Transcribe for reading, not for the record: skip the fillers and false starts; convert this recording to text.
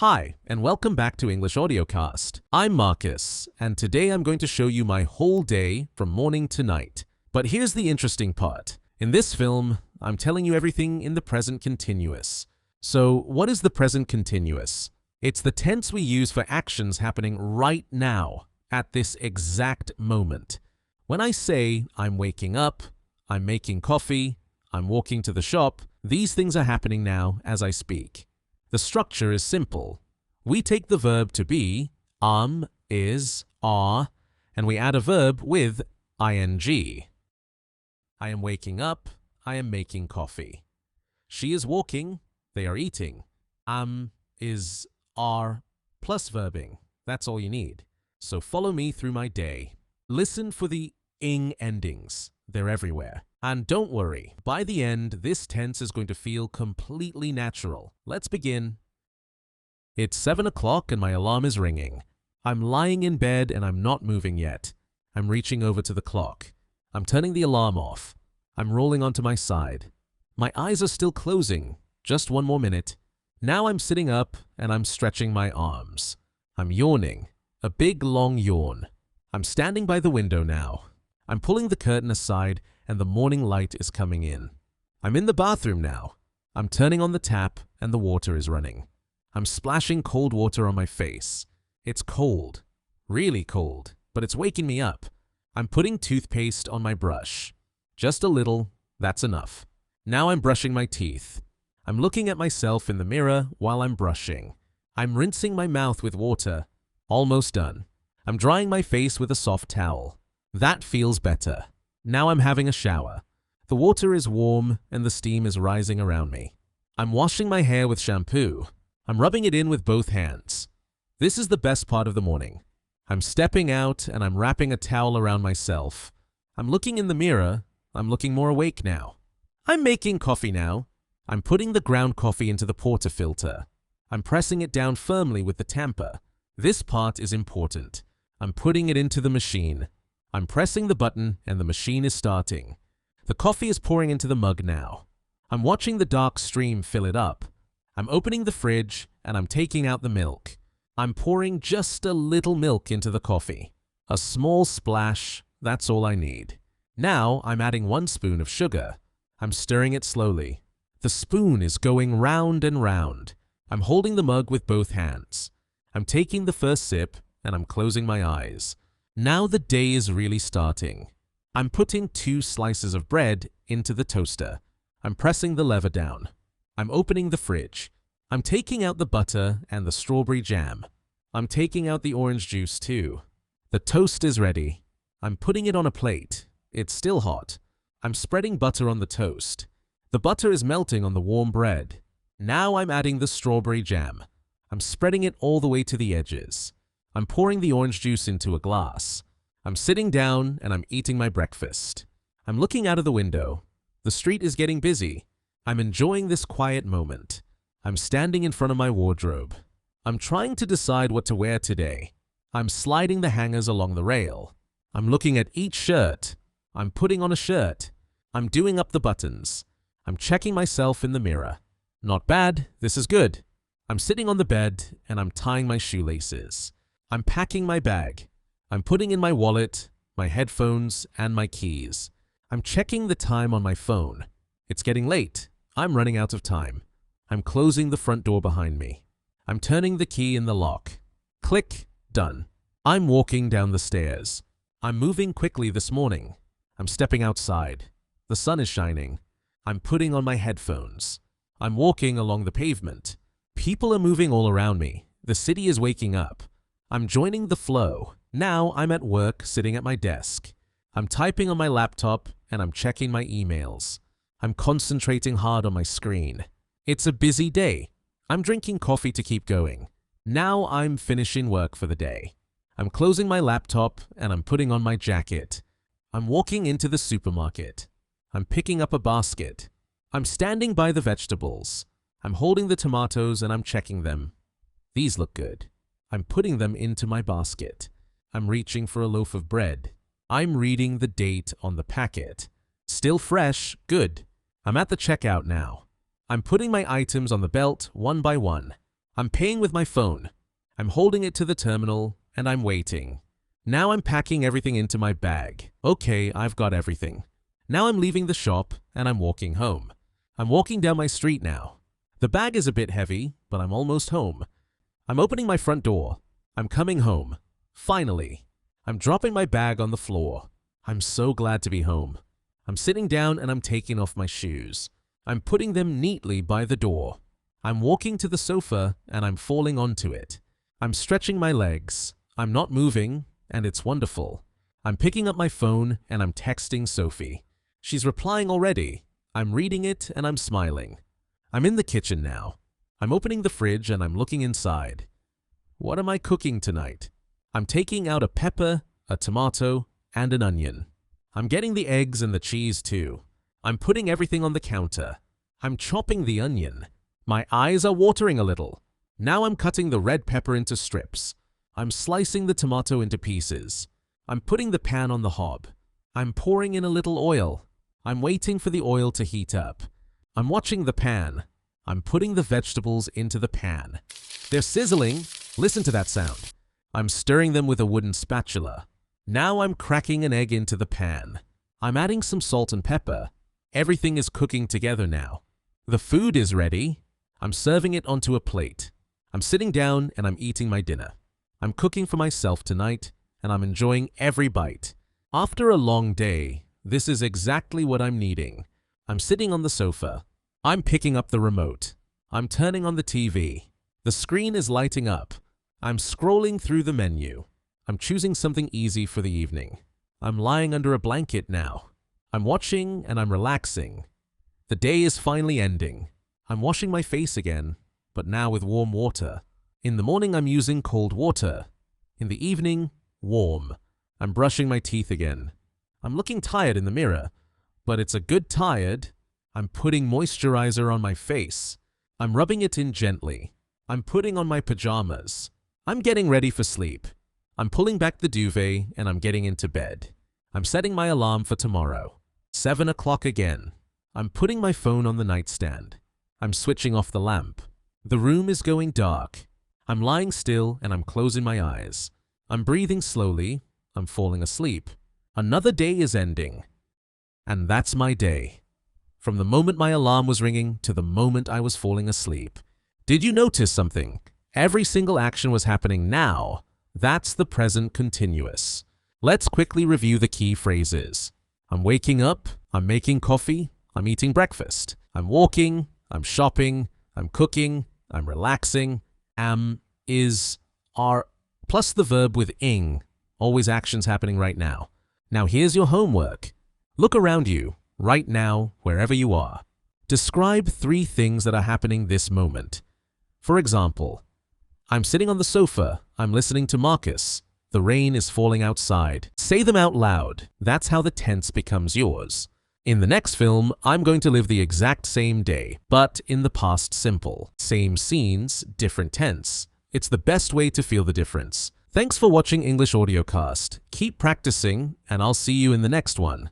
Hi, and welcome back to English Audiocast. I'm Marcus, and today I'm going to show you my whole day from morning to night. But here's the interesting part. In this film, I'm telling you everything in the present continuous. So, what is the present continuous? It's the tense we use for actions happening right now, at this exact moment. When I say I'm waking up, I'm making coffee, I'm walking to the shop, these things are happening now as I speak. The structure is simple. We take the verb to be, is, are, and we add a verb with ing. I am waking up, I am making coffee. She is walking, they are eating. Is, are, plus verbing. That's all you need. So follow me through my day. Listen for the ing endings. They're everywhere. And don't worry, by the end, this tense is going to feel completely natural. Let's begin. It's 7 o'clock and my alarm is ringing. I'm lying in bed and I'm not moving yet. I'm reaching over to the clock. I'm turning the alarm off. I'm rolling onto my side. My eyes are still closing. Just one more minute. Now I'm sitting up and I'm stretching my arms. I'm yawning. A big long yawn. I'm standing by the window now. I'm pulling the curtain aside and the morning light is coming in. I'm in the bathroom now. I'm turning on the tap and the water is running. I'm splashing cold water on my face. It's cold, really cold, but it's waking me up. I'm putting toothpaste on my brush. Just a little, that's enough. Now I'm brushing my teeth. I'm looking at myself in the mirror while I'm brushing. I'm rinsing my mouth with water. Almost done. I'm drying my face with a soft towel. That feels better. Now I'm having a shower. The water is warm and the steam is rising around me. I'm washing my hair with shampoo. I'm rubbing it in with both hands. This is the best part of the morning. I'm stepping out and I'm wrapping a towel around myself. I'm looking in the mirror. I'm looking more awake now. I'm making coffee now. I'm putting the ground coffee into the portafilter. I'm pressing it down firmly with the tamper. This part is important. I'm putting it into the machine. I'm pressing the button and the machine is starting. The coffee is pouring into the mug now. I'm watching the dark stream fill it up. I'm opening the fridge and I'm taking out the milk. I'm pouring just a little milk into the coffee. A small splash, that's all I need. Now I'm adding 1 spoon of sugar. I'm stirring it slowly. The spoon is going round and round. I'm holding the mug with both hands. I'm taking the first sip and I'm closing my eyes. Now the day is really starting. I'm putting 2 slices of bread into the toaster. I'm pressing the lever down. I'm opening the fridge. I'm taking out the butter and the strawberry jam. I'm taking out the orange juice too. The toast is ready. I'm putting it on a plate. It's still hot. I'm spreading butter on the toast. The butter is melting on the warm bread. Now I'm adding the strawberry jam. I'm spreading it all the way to the edges. I'm pouring the orange juice into a glass. I'm sitting down and I'm eating my breakfast. I'm looking out of the window. The street is getting busy. I'm enjoying this quiet moment. I'm standing in front of my wardrobe. I'm trying to decide what to wear today. I'm sliding the hangers along the rail. I'm looking at each shirt. I'm putting on a shirt. I'm doing up the buttons. I'm checking myself in the mirror. Not bad, this is good. I'm sitting on the bed and I'm tying my shoelaces. I'm packing my bag. I'm putting in my wallet, my headphones, and my keys. I'm checking the time on my phone. It's getting late. I'm running out of time. I'm closing the front door behind me. I'm turning the key in the lock. Click, done. I'm walking down the stairs. I'm moving quickly this morning. I'm stepping outside. The sun is shining. I'm putting on my headphones. I'm walking along the pavement. People are moving all around me. The city is waking up. I'm joining the flow. Now I'm at work sitting at my desk. I'm typing on my laptop and I'm checking my emails. I'm concentrating hard on my screen. It's a busy day. I'm drinking coffee to keep going. Now I'm finishing work for the day. I'm closing my laptop and I'm putting on my jacket. I'm walking into the supermarket. I'm picking up a basket. I'm standing by the vegetables. I'm holding the tomatoes and I'm checking them. These look good. I'm putting them into my basket. I'm reaching for a loaf of bread. I'm reading the date on the packet. Still fresh, good. I'm at the checkout now. I'm putting my items on the belt one by one. I'm paying with my phone. I'm holding it to the terminal and I'm waiting. Now I'm packing everything into my bag. Okay, I've got everything. Now I'm leaving the shop and I'm walking home. I'm walking down my street now. The bag is a bit heavy, but I'm almost home. I'm opening my front door. I'm coming home. Finally. I'm dropping my bag on the floor. I'm so glad to be home. I'm sitting down and I'm taking off my shoes. I'm putting them neatly by the door. I'm walking to the sofa and I'm falling onto it. I'm stretching my legs. I'm not moving, and it's wonderful. I'm picking up my phone and I'm texting Sophie. She's replying already. I'm reading it and I'm smiling. I'm in the kitchen now. I'm opening the fridge and I'm looking inside. What am I cooking tonight? I'm taking out a pepper, a tomato, and an onion. I'm getting the eggs and the cheese too. I'm putting everything on the counter. I'm chopping the onion. My eyes are watering a little. Now I'm cutting the red pepper into strips. I'm slicing the tomato into pieces. I'm putting the pan on the hob. I'm pouring in a little oil. I'm waiting for the oil to heat up. I'm watching the pan. I'm putting the vegetables into the pan. They're sizzling. Listen to that sound. I'm stirring them with a wooden spatula. Now I'm cracking an egg into the pan. I'm adding some salt and pepper. Everything is cooking together now. The food is ready. I'm serving it onto a plate. I'm sitting down and I'm eating my dinner. I'm cooking for myself tonight and I'm enjoying every bite. After a long day, this is exactly what I'm needing. I'm sitting on the sofa. I'm picking up the remote. I'm turning on the TV. The screen is lighting up. I'm scrolling through the menu. I'm choosing something easy for the evening. I'm lying under a blanket now. I'm watching and I'm relaxing. The day is finally ending. I'm washing my face again, but now with warm water. In the morning, I'm using cold water. In the evening, warm. I'm brushing my teeth again. I'm looking tired in the mirror, but it's a good tired. I'm putting moisturizer on my face. I'm rubbing it in gently. I'm putting on my pajamas. I'm getting ready for sleep. I'm pulling back the duvet and I'm getting into bed. I'm setting my alarm for tomorrow. 7 o'clock again. I'm putting my phone on the nightstand. I'm switching off the lamp. The room is going dark. I'm lying still and I'm closing my eyes. I'm breathing slowly. I'm falling asleep. Another day is ending. And that's my day. From the moment my alarm was ringing to the moment I was falling asleep. Did you notice something? Every single action was happening now. That's the present continuous. Let's quickly review the key phrases. I'm waking up. I'm making coffee. I'm eating breakfast. I'm walking. I'm shopping. I'm cooking. I'm relaxing. Am, is, are, plus the verb with ing. Always actions happening right now. Now here's your homework. Look around you, right now, wherever you are. Describe 3 things that are happening this moment. For example, I'm sitting on the sofa. I'm listening to Marcus. The rain is falling outside. Say them out loud. That's how the tense becomes yours. In the next film, I'm going to live the exact same day, but in the past simple. Same scenes, different tense. It's the best way to feel the difference. Thanks for watching English Audiocast. Keep practicing, and I'll see you in the next one.